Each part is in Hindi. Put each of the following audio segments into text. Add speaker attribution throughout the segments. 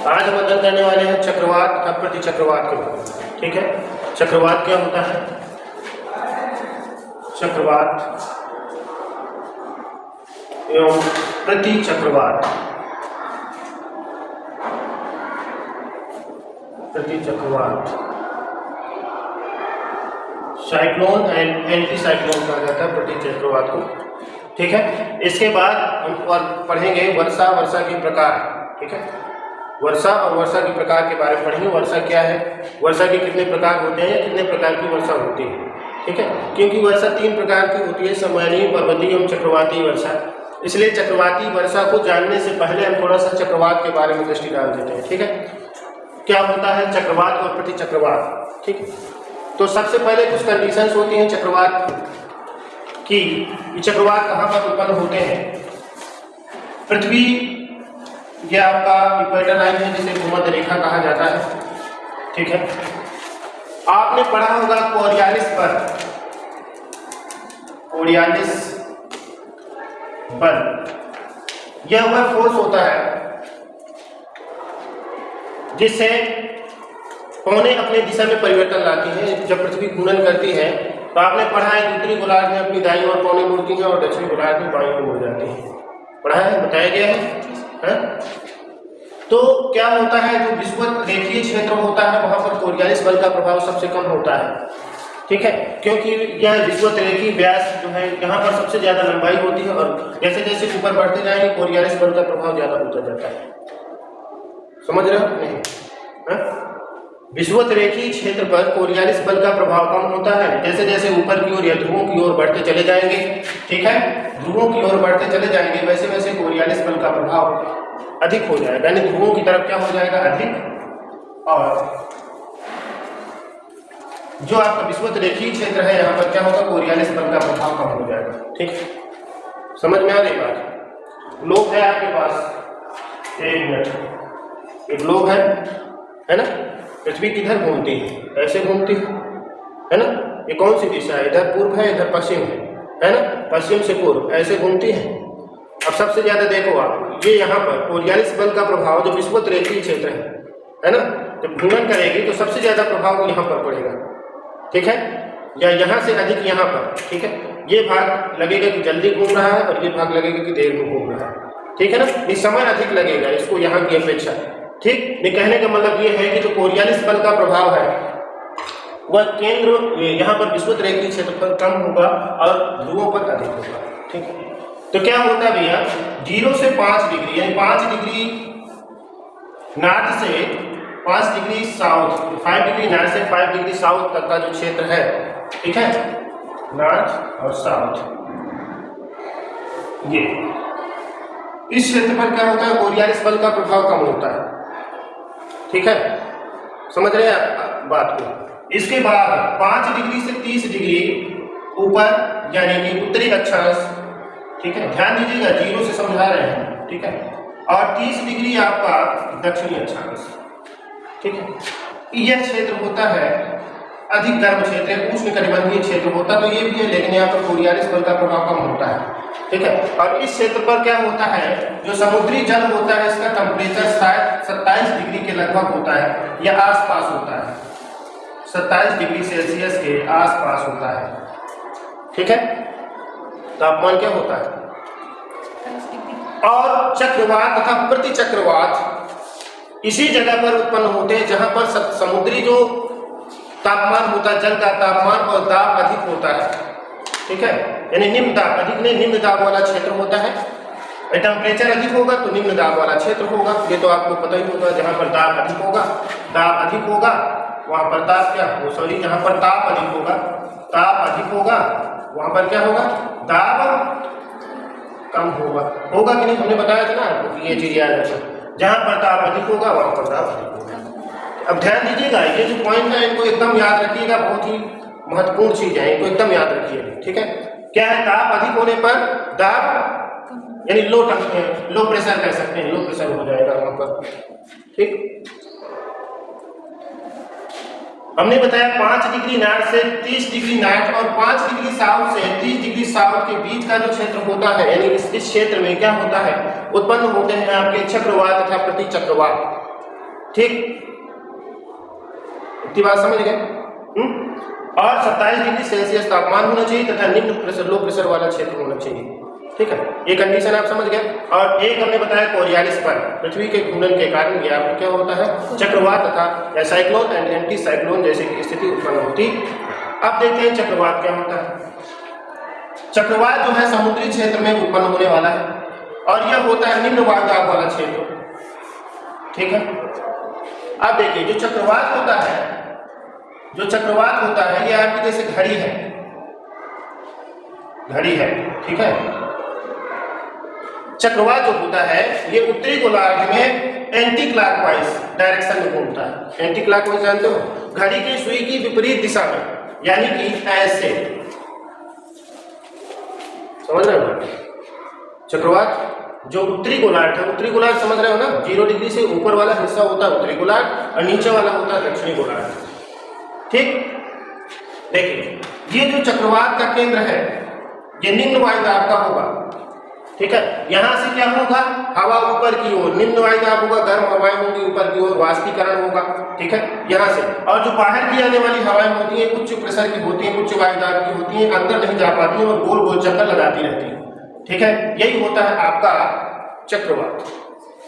Speaker 1: आज हम अध्ययन करने वाले हैं चक्रवात तथा प्रति चक्रवात के बारे में। ठीक है, चक्रवात क्या होता है? चक्रवात एवं प्रति चक्रवात। प्रति चक्रवात साइक्लोन एंड एंटी साइक्लोन कहा जाता है प्रति चक्रवात को। ठीक है, इसके बाद हम और पढ़ेंगे वर्षा, वर्षा के प्रकार। ठीक है, वर्षा और वर्षा के प्रकार के बारे में पढ़ेंगे। वर्षा क्या है, वर्षा के कितने प्रकार होते हैं, कितने प्रकार की वर्षा होती है। ठीक है, क्योंकि वर्षा 3 प्रकार की होती है, समयनीय, पर्वतीय एवं चक्रवाती वर्षा। इसलिए चक्रवाती वर्षा को जानने से पहले हम थोड़ा सा चक्रवात के बारे में दृष्टि डाल देते हैं। ठीक है, क्या होता है चक्रवात और प्रति चक्रवात। ठीक है, तो सबसे पहले कुछ कंडीशंस होती हैं चक्रवात की। चक्रवात कहाँ पर उत्पन्न होते हैं? पृथ्वी, ये आपका इक्वेटर लाइन है जिसे भूमध्य रेखा कहा जाता है। ठीक है, आपने पढ़ा होगा कोरियालिस बल। कोरियालिस बल यह वह फोर्स होता है जिससे पौने अपने दिशा में परिवर्तन लाती है। जब पृथ्वी घूर्णन करती है तो आपने पढ़ा है उत्तरी गोलार्ध में अपनी दाईं ओर पौने मुड़ती है और दक्षिणी गोलार्ध में बाईं ओर मुड़ जाती है। पढ़ा है, बताया गया है? तो क्या होता है, जो विषुवत रेखीय क्षेत्र होता है वहां पर कोरियालिस बल का प्रभाव सबसे कम होता है। ठीक है, क्योंकि यह विषुवत रेखीय व्यास जो है यहाँ पर सबसे ज्यादा लंबाई होती है और जैसे जैसे ऊपर बढ़ते जाएंगे कोरियालिस बल का प्रभाव ज्यादा होता जाता है। समझ रहे हो नहीं? विषुवत रेखीय क्षेत्र पर कोरियालिस बल का प्रभाव कम होता है। जैसे जैसे ऊपर की ओर या ध्रुवों की ओर बढ़ते चले जाएंगे, ठीक है, ध्रुवों की ओर बढ़ते चले जाएंगे, वैसे वैसे कोरियालिस बल का प्रभाव अधिक हो जाएगा, यानी ध्रुवों की तरफ क्या हो जाएगा, अधिक। और जो आपका विषुवत रेखीय क्षेत्र है यहाँ पर क्या होगा, कोरियालिस बल का प्रभाव कम हो जाएगा। ठीक, समझ में आ रही बात? ग्लोब है आपके पास, 1 मिनट, एक ग्लोब है ना? पृथ्वी किधर घूमती है? ऐसे घूमती है ना? ये कौन सी दिशा है? इधर पूर्व है, इधर पश्चिम है ना? पश्चिम से पूर्व ऐसे घूमती है। अब सबसे ज्यादा देखो आप, ये यहाँ पर कोरियालिस बल का प्रभाव जो विषुवत रेखीय क्षेत्र है ना, जब घूर्णन करेगी तो सबसे ज्यादा प्रभाव यहाँ पर पड़ेगा। ठीक है, या यहाँ से अधिक यहाँ पर। ठीक है, ये भाग लगेगा कि जल्दी घूम रहा है और ये भाग लगेगा कि देर में घूम रहा है। ठीक है ना, ये समय अधिक लगेगा इसको यहाँ की अपेक्षा। ठीक, नहीं, कहने का मतलब ये है कि जो कोरियालिस बल का प्रभाव है वह केंद्र यहाँ पर विषुवत रेखीय क्षेत्र पर कम होगा और ध्रुवों पर अधिक होगा। ठीक है, तो क्या होता है भैया, 0 से 5 डिग्री, यानी 5 डिग्री नॉर्थ से 5 डिग्री साउथ, 5 डिग्री नॉर्थ से 5 डिग्री साउथ तक का जो क्षेत्र है, ठीक है, नॉर्थ और साउथ, ये इस क्षेत्र पर क्या होता है, कोरियालिस बल का प्रभाव कम होता है। ठीक है, समझ रहे हैं बात को? इसके बाद 5 डिग्री से 30 डिग्री ऊपर यानी कि उत्तरी अक्षांश, ठीक है, ध्यान दीजिएगा 0 से समझा रहे हैं। ठीक है, और 30 डिग्री आपका दक्षिणी अक्षांश। ठीक है, यह क्षेत्र होता है अधिक गर्म क्षेत्र है, उष्णकटिबंधीय क्षेत्र होता तो ये भी है, लेकिन यहाँ पर कोरियालिस बल का प्रभाव कम होता है। ठीक है, और इस क्षेत्र पर क्या होता है, जो समुद्री जल होता है इसका टेम्परेचर शायद 27 डिग्री के लगभग होता है या आसपास होता है, 27 डिग्री सेल्सियस के आसपास होता है। ठीक है, तापमान क्या होता है। और चक्रवात तथा प्रति चक्रवात इसी जगह पर उत्पन्न होते हैं जहां पर समुद्री जो तापमान होता है, जल का तापमान और दाब अधिक होता है। ठीक है, यानी निम्न दाब, अधिक नहीं, निम्न दाब वाला क्षेत्र होता है। टेम्परेचर अधिक होगा तो निम्न दाब वाला क्षेत्र होगा, ये तो आपको पता ही होगा। जहां पर दाब अधिक होगा, दाब अधिक होगा, वहां पर ताप क्या हो, सॉरी, जहां पर ताप अधिक होगा, ताप अधिक होगा, वहां पर क्या होगा, दाब कम होगा। होगा कि नहीं, हमने बताया था ना आपको, ये चीज याद रखो, जहां पर ताप अधिक होगा वहां पर दाब अधिक होगा। अब ध्यान दीजिएगा, ये जो पॉइंट है इनको एकदम याद रखिएगा, बहुत ही महत्वपूर्ण चीज है, इनको एकदम याद रखिएगा। ठीक है, क्या है, ताप अधिक होने पर दाब यानी लो प्रेशर कह सकते हैं, लो प्रेशर हो जाएगा वहां पर। ठीक, हमने बताया 5 डिग्री नॉर्थ से 30 डिग्री नॉर्थ और 5 डिग्री साउथ से 30 डिग्री साउथ के बीच का जो क्षेत्र होता है, यानी इस क्षेत्र में क्या होता है, उत्पन्न होते हैं आपके चक्रवात तथा प्रति चक्रवात। ठीक, इतनी बात समझ गए? और 27 डिग्री सेल्सियस तापमान होना चाहिए तथा निम्न प्रेशर लो प्रेशर वाला क्षेत्र होना चाहिए। ठीक है, ये कंडीशन आप समझ गए। और एक हमने बताया कोरियालिस पर, पृथ्वी के घूर्णन के कारण यह आपको क्या होता है, चक्रवात तथा साइक्लोन एंड एंटी साइक्लोन जैसी स्थिति उत्पन्न होती। अब देखते हैं चक्रवात क्या होता है। चक्रवात जो है समुद्री क्षेत्र में उत्पन्न होने वाला है और यह होता है निम्न वायुदाब वाला क्षेत्र। ठीक है, अब देखिए जो चक्रवात होता है यह आपकी जैसे घड़ी है। ठीक है, चक्रवात जो होता है ये उत्तरी गोलार्ध में एंटी क्लॉकवाइज डायरेक्शन में घूमता है। एंटी क्लॉकवाइज जानते हो, घड़ी की सुई की विपरीत दिशा में, यानी कि ऐसे, समझ रहे हो? चक्रवात जो उत्तरी गोलार्ध है, उत्तरी गोलार्ध समझ रहे हो ना, 0 डिग्री से ऊपर वाला हिस्सा होता है उत्तरी गोलार्ध और नीचे वाला होता है दक्षिणी गोलार्ध। ठीक, देखिए ये जो चक्रवात का केंद्र है ये निम्न वायुदाब का होगा। ठीक है, यहां से क्या होगा, हवा ऊपर की ओर, निम्न वायुदाब होगा, गर्म हवाएं होंगी ऊपर की ओर, वाष्पीकरण होगा। ठीक है, यहां से, और जो बाहर की आने वाली हवाएं होती हैं उच्च प्रेशर की होती हैं, उच्च वायुदाब की होती हैं, अंदर नहीं जा पाती हैं और गोल गोल चक्कर लगाती रहती हैं। ठीक है, यही होता है आपका चक्रवात।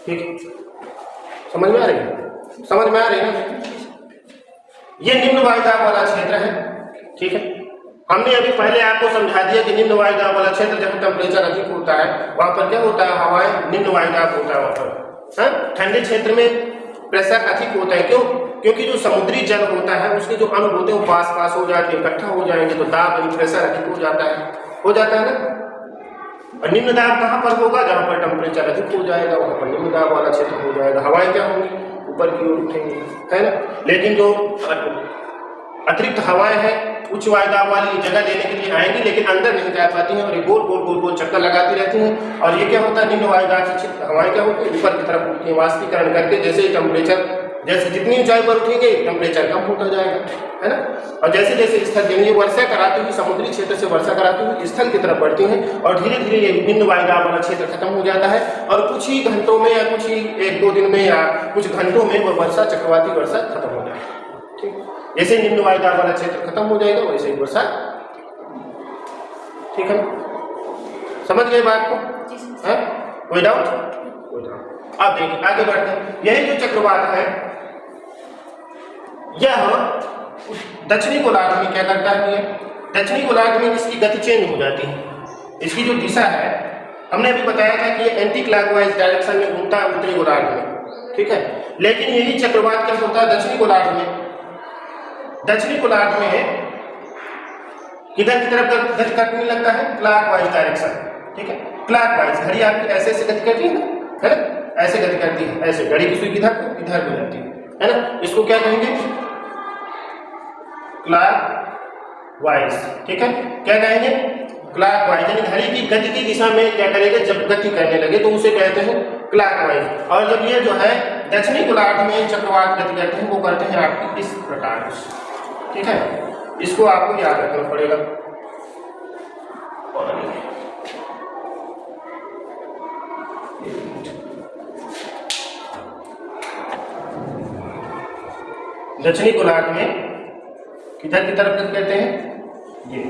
Speaker 1: ठीक, समझ में आ रही है ना? ये निम्न वायुदाब वाला क्षेत्र है। ठीक है, हमने अभी पहले आपको समझा दिया कि निम्न वायुदाब वाला क्षेत्र जहां टेम्परेचर अधिक होता है वहां पर क्या होता है, हवाएं निम्न वायुदाब होता है वहां पर। ठंडे क्षेत्र में प्रेशर अधिक होता है, क्यों? क्योंकि जो समुद्री जल होता है उसके जो अणु होते हैं वो पास हो जाते हैं, इकट्ठा हो जाएंगे तो दाब प्रेशर अधिक हो जाता है ना। और निम्न दाब कहाँ पर होगा, जहां पर टेम्परेचर अधिक हो जाएगा वहां पर निम्न दाब वाला क्षेत्र हो जाएगा। हवाएं क्या होंगी, ऊपर की ओर उठेंगी, है ना। लेकिन जो अतिरिक्त हवाएं हैं उच्च वायुदाब वाली जगह लेने के लिए आएंगी लेकिन अंदर नहीं जा पाती हैं और ये गोल चक्कर लगाती रहती हैं। और ये क्या होता है, निम्न वायुदाब से हवाएं क्या होती है, ऊपर की तरफ उठती है, वाष्पीकरण करके जैसे ही टेम्परेचर, जैसे जितनी ऊंचाई पर उठेंगे टेम्परेचर कम होता जाएगा, है ना। और जैसे जैसे स्थल, ये वर्षा कराती हुई समुद्री क्षेत्र से वर्षा कराती हुई स्थल की तरफ बढ़ती हैं और धीरे धीरे ये निम्न वायुदाब वाला क्षेत्र खत्म हो जाता है और कुछ ही घंटों में या कुछ ही 1-2 दिन में या कुछ घंटों में वो वर्षा, चक्रवाती वर्षा खत्म हो जाएगी। ठीक, जैसे निम्न वायुदाब वाला क्षेत्र खत्म हो जाएगा वैसे ही वर्षा। ठीक है, समझ गए बात को? कोई डाउट? अब देखिए आगे बढ़ते हैं। यही जो चक्रवात है यह दक्षिणी गोलार्ध में क्या करता है, दक्षिणी गोलार्ध में इसकी गति चेंज हो जाती है। इसकी जो दिशा है हमने अभी बताया था कि ये एंटी क्लॉकवाइज डायरेक्शन में घूमता है उत्तरी गोलार्ध में। ठीक है, लेकिन यही चक्रवात क्या होता है दक्षिणी गोलार्ध में किधर की तरफ गति करने लगता है, क्लॉकवाइज डायरेक्शन। ठीक है, क्लॉकवाइज, घड़ी आपकी ऐसे गति करती है ना, ऐसे गति करती है, ऐसे घड़ी की सुई इधर हो जाती है ना। इसको क्या कहेंगे, क्लॉकवाइज। ठीक है, क्या कहेंगे, क्लॉकवाइज, यानी घड़ी की गति की दिशा में क्या करेगा, जब गति करने लगे तो उसे कहते हैं क्लॉकवाइज। और जब ये जो है दक्षिणी गोलार्ध में चक्रवात गति करते हैं वो करते हैं आपकी इस प्रकार। ठीक है, इसको आपको याद रखना पड़ेगा। दक्षिणी गोलार्ध में किधर की तरफ गति करते हैं, ये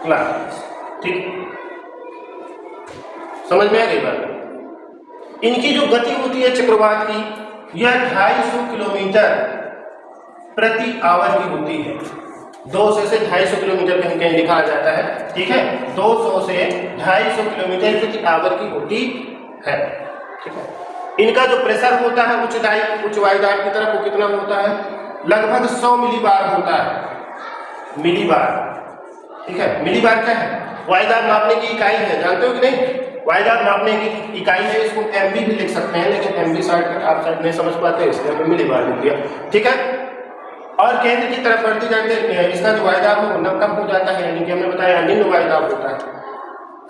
Speaker 1: क्लॉकवाइज। ठीक, समझ में आ गई बात? इनकी जो गति होती है चक्रवात की यह 250 किलोमीटर प्रति आवर की होती है। 200 से 250 किलोमीटर कहीं कहीं लिखा जाता है। ठीक है, 200 से 250 किलोमीटर प्रति आवर की होती है। ठीक है, इनका जो प्रेशर होता है उच्च वायुदाब की तरफ वो कितना होता है, लगभग 100 मिलीबार होता है, मिलीबार। ठीक है, मिलीबार क्या है, वायुदाब नापने की इकाई है, जानते हो कि नहीं? वायुदाब नापने की इकाई है, इसको एमबी भी लिख सकते हैं लेकिन एमबी शॉर्टकट आप शायद नहीं समझ पाते इसलिए हमने मिलीबार लिख दिया। ठीक है, और केंद्र की तरफ बढ़ती जाती है, इसका जो वायुदाब है वो कम हो जाता है, यानी कि हमने बताया निम्न वायुदाब होता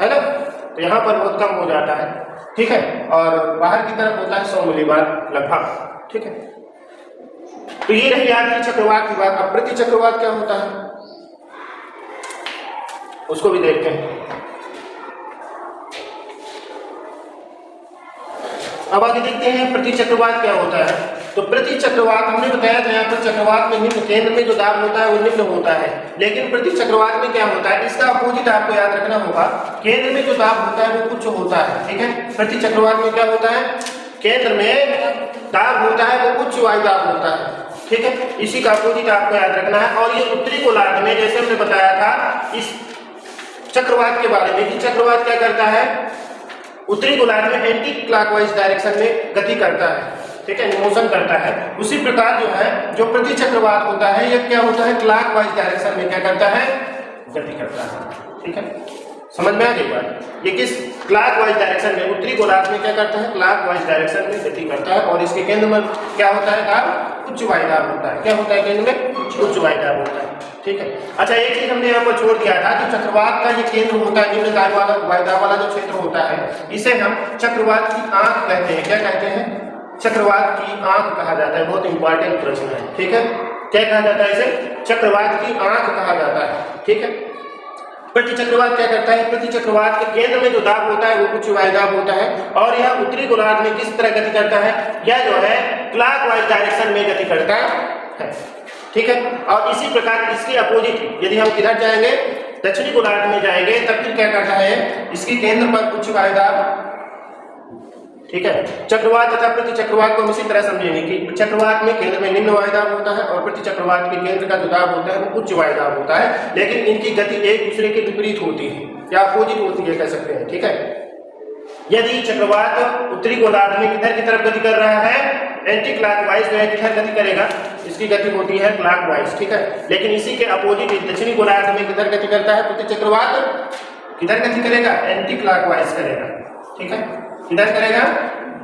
Speaker 1: है ना, तो यहाँ पर बहुत कम हो जाता है। ठीक है, और बाहर की तरफ होता है 100 मिलीबार लगभग। ठीक है, तो ये रही आपकी चक्रवात की बात। अब प्रति चक्रवात क्या होता है उसको भी देखते हैं। अब आगे देखते हैं प्रति चक्रवात क्या होता है। तो प्रति चक्रवात हमने बताया था यहाँ पर चक्रवात में निम्न केंद्र में जो दाब होता है वो निम्न होता है, लेकिन प्रति चक्रवात में क्या होता है, इसका अपोजिट आपको याद रखना होगा। केंद्र में जो दाब होता है वो उच्च होता है, ठीक है। प्रति चक्रवात में क्या होता है, केंद्र में दाब होता है वो उच्च वायु दाब होता है, ठीक है। इसी का अपोजिट आपको याद रखना है। और ये उत्तरी गोलार्ध में जैसे हमने बताया था इस चक्रवात के बारे में कि चक्रवात क्या करता है, उत्तरी गोलार्ध में एंटी क्लॉकवाइज डायरेक्शन में गति करता है, ठीक है, मोशन करता है। उसी प्रकार जो है जो प्रति चक्रवात होता है यह क्या होता है, क्लॉकवाइज डायरेक्शन में क्या करता है, गति करता है, ठीक है। समझ में आ गई बात, ये किस क्लॉकवाइज डायरेक्शन में, उत्तरी गोलार्ध में क्या करता है, क्लॉकवाइज डायरेक्शन में गति करता है। और इसके केंद्र में क्या होता है, दाब उच्च वायु दाब होता है। क्या होता है केंद्र में, उच्च वायु दाब होता है, ठीक है। अच्छा, एक चीज हमने यहाँ पर छोड़ दिया था कि चक्रवात का ये केंद्र होता है, निम्न दाब वाला वायु दाब वाला जो क्षेत्र होता है इसे हम चक्रवात की आंख कहते हैं। क्या कहते हैं, चक्रवात की आंख कहा जाता है। बहुत इंपॉर्टेंट प्रश्न है, ठीक है। क्या कहा जाता है इसे, चक्रवात की आंख कहा जाता है, ठीक है। प्रति चक्रवात क्या करता है, प्रति चक्रवात के केंद्र में जो दाब होता है वो उच्च वायु दाब होता है और यह उत्तरी गोलार्ध में किस तरह गति करता है, यह जो है क्लॉकवाइज डायरेक्शन में गति करता है, ठीक है। और इसी प्रकार इसके अपोजिट यदि हम किधर जाएंगे, दक्षिणी गोलार्ध में जाएंगे तब फिर क्या करता है, इसके केंद्र पर उच्च वायु दाब, ठीक है। चक्रवात तथा प्रति चक्रवात को हम इसी तरह समझेंगे कि चक्रवात में केंद्र में निम्न वायु दाब होता है और प्रति चक्रवात के केंद्र का जो दाब होता है वो उच्च वायु दाब होता है, लेकिन इनकी गति एक दूसरे के विपरीत होती है या अपोजिट होती है, कह सकते हैं, ठीक है। यदि चक्रवात उत्तरी गोलार्ध में किधर की तरफ गति कर रहा है, एंटी क्लॉकवाइज, जो है किधर गति करेगा, इसकी गति होती है क्लॉकवाइज, ठीक है। लेकिन इसी के अपोजिट दक्षिणी गोलार्ध में किधर गति करता है, प्रति चक्रवात किधर गति करेगा, एंटी क्लॉकवाइज करेगा, ठीक है। किधर करेगा,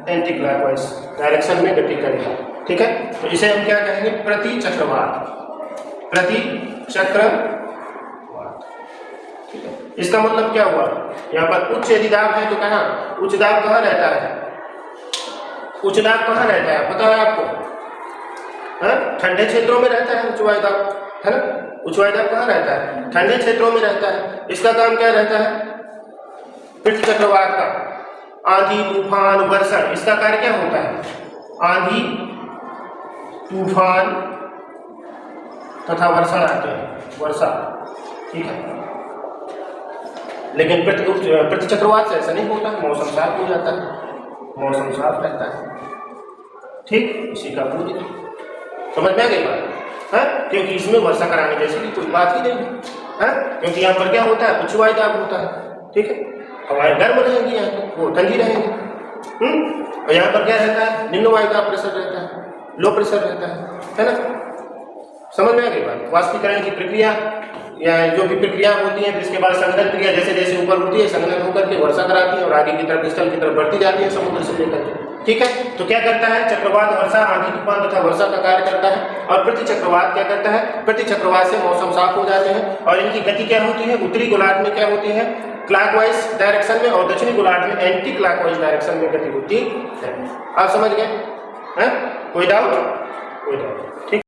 Speaker 1: एंटी क्लॉकवाइज डायरेक्शन में गति करेगा, ठीक है। तो इसे हम क्या कहेंगे, प्रति चक्रवात, प्रति चक्रवात, ठीक है। इसका मतलब क्या हुआ, यहाँ पर उच्च यदि दाब है तो कहाँ, उच्च दाब कहाँ रहता है, उच्च दाब कहाँ रहता है पता है आपको, ठंडे क्षेत्रों में रहता है उच्च वायु दाब, है ना। उच्च वायु दाब कहाँ रहता है, ठंडे क्षेत्रों में रहता है। इसका काम क्या रहता है, प्रति चक्रवात का आंधी तूफान वर्षा, इसका कार्य क्या होता है, आंधी तूफान तथा वर्षा आते हैं, वर्षा, ठीक है। लेकिन प्रति चक्रवात से ऐसा नहीं होता, मौसम साफ हो जाता है, मौसम साफ रहता है, ठीक। इसी का पूरी समझ में आ गई बात, है, क्योंकि इसमें वर्षा कराने जैसी की कोई बात ही नहीं है, क्योंकि यहाँ पर क्या होता है, उच्च वायु दाब होता है, ठीक है। हवाएं गर्म रहेंगी, यहाँ पर वो ठंडी रहेंगी, और यहाँ पर क्या रहता है, निम्न वायु दाब प्रेशर रहता है, लो प्रेशर रहता है ना। समझ में आ गई बात। वाष्पीकरण की प्रक्रिया या जो भी प्रक्रिया होती है, इसके बाद संघनन क्रिया जैसे जैसे ऊपर उठती है संघनन होकर के वर्षा कराती है और आगे की तरफ स्थल की तरफ बढ़ती जाती है समुद्र से लेकर के, ठीक है। तो क्या करता है, चक्रवात वर्षा, आंधी तूफान तथा वर्षा का कार्य करता है। और प्रति चक्रवात क्या करता है, प्रति चक्रवात से मौसम साफ हो जाते हैं और इनकी गति क्या होती है, उत्तरी गोलार्ध में क्या होती है, क्लॉकवाइज डायरेक्शन में, और दक्षिणी गोलार्ध में एंटी क्लॉकवाइज डायरेक्शन में गति होती है। आप समझ गए हैं, कोई डाउट, कोई डाउट, ठीक।